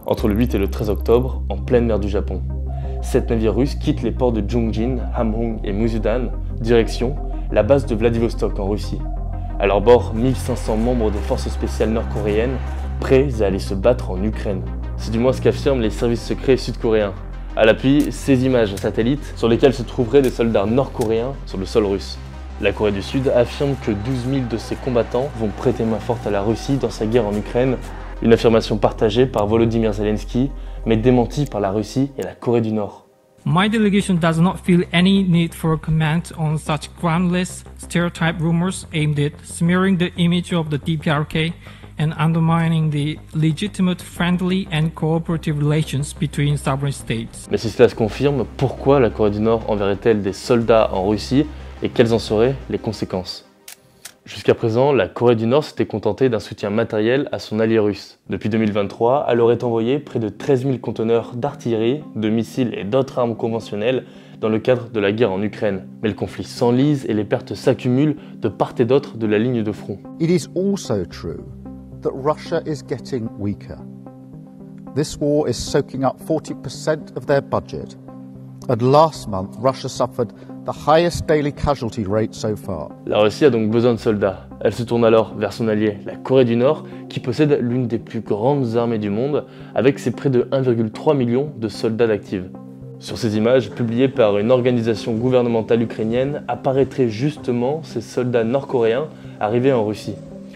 Entre le 8 et le 13 octobre, en pleine mer du Japon, 7 navires russes quittent les ports de Jungjin, Hamhung et Musudan, direction la base de Vladivostok en Russie. À leur bord, 1500 membres des forces spéciales nord-coréennes, prêts à aller se battre en Ukraine. C'est du moins ce qu'affirment les services secrets sud-coréens. À l'appui, ces images satellites sur lesquelles se trouveraient des soldats nord-coréens sur le sol russe. La Corée du Sud affirme que 12 000 de ses combattants vont prêter main forte à la Russie dans sa guerre en Ukraine, une affirmation partagée par Volodymyr Zelensky, mais démentie par la Russie et la Corée du Nord. My delegation does not feel any need for comment on such groundless stereotype rumors aimed at smearing the image of the DPRK and undermining the legitimate friendly and cooperative relations between sovereign states. Mais si cela se confirme, pourquoi la Corée du Nord enverrait-elle des soldats en Russie et quelles en seraient les conséquences? Jusqu'à présent, la Corée du Nord s'était contentée d'un soutien matériel à son allié russe. Depuis 2023, elle aurait envoyé près de 13 000 conteneurs d'artillerie, de missiles et d'autres armes conventionnelles dans le cadre de la guerre en Ukraine. Mais le conflit s'enlise et les pertes s'accumulent de part et d'autre de la ligne de front. It is also true that Russia is getting weaker. This war is soaking up 40% of their budget. And last month, Russia suffered the highest daily casualty rate so far. La Russie a donc besoin de soldats. Elle se tourne alors vers son allié, la Corée du Nord, qui possède l'une des plus grandes armées du monde, avec ses près de 1,3 million de soldats d'actifs. Sur ces images, publiées par une organisation gouvernementale ukrainienne, apparaîtraient justement ces soldats nord-coréens arrivés en Russie.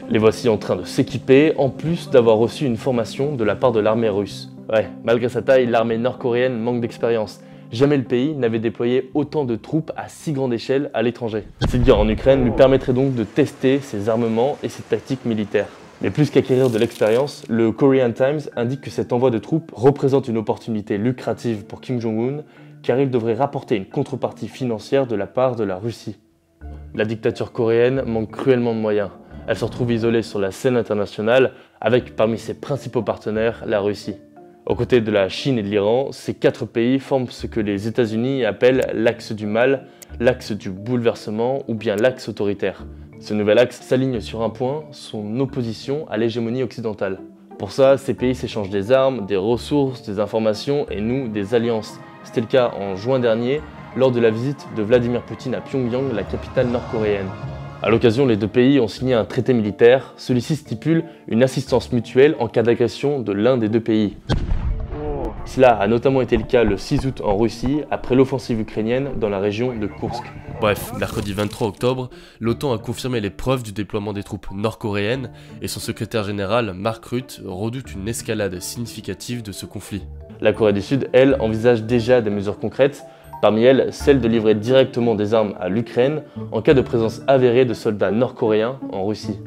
Les voici en train de s'équiper, en plus d'avoir reçu une formation de la part de l'armée russe. Ouais, malgré sa taille, l'armée nord-coréenne manque d'expérience. Jamais le pays n'avait déployé autant de troupes à si grande échelle à l'étranger. Cette guerre en Ukraine lui permettrait donc de tester ses armements et ses tactiques militaires. Mais plus qu'acquérir de l'expérience, le Korean Times indique que cet envoi de troupes représente une opportunité lucrative pour Kim Jong-un, car il devrait rapporter une contrepartie financière de la part de la Russie. La dictature coréenne manque cruellement de moyens. Elle se retrouve isolée sur la scène internationale, avec parmi ses principaux partenaires la Russie. Aux côtés de la Chine et de l'Iran, ces 4 pays forment ce que les États-Unis appellent l'axe du mal, l'axe du bouleversement ou bien l'axe autoritaire. Ce nouvel axe s'aligne sur un point, son opposition à l'hégémonie occidentale. Pour ça, ces pays s'échangent des armes, des ressources, des informations et nouent des alliances. C'était le cas en juin dernier, lors de la visite de Vladimir Poutine à Pyongyang, la capitale nord-coréenne. À l'occasion, les deux pays ont signé un traité militaire. Celui-ci stipule une assistance mutuelle en cas d'agression de l'un des deux pays. Cela a notamment été le cas le 6 août en Russie, après l'offensive ukrainienne dans la région de Koursk. Bref, mercredi 23 octobre, l'OTAN a confirmé les preuves du déploiement des troupes nord-coréennes et son secrétaire général, Mark Rutte, redoute une escalade significative de ce conflit. La Corée du Sud, elle, envisage déjà des mesures concrètes, parmi elles celle de livrer directement des armes à l'Ukraine en cas de présence avérée de soldats nord-coréens en Russie.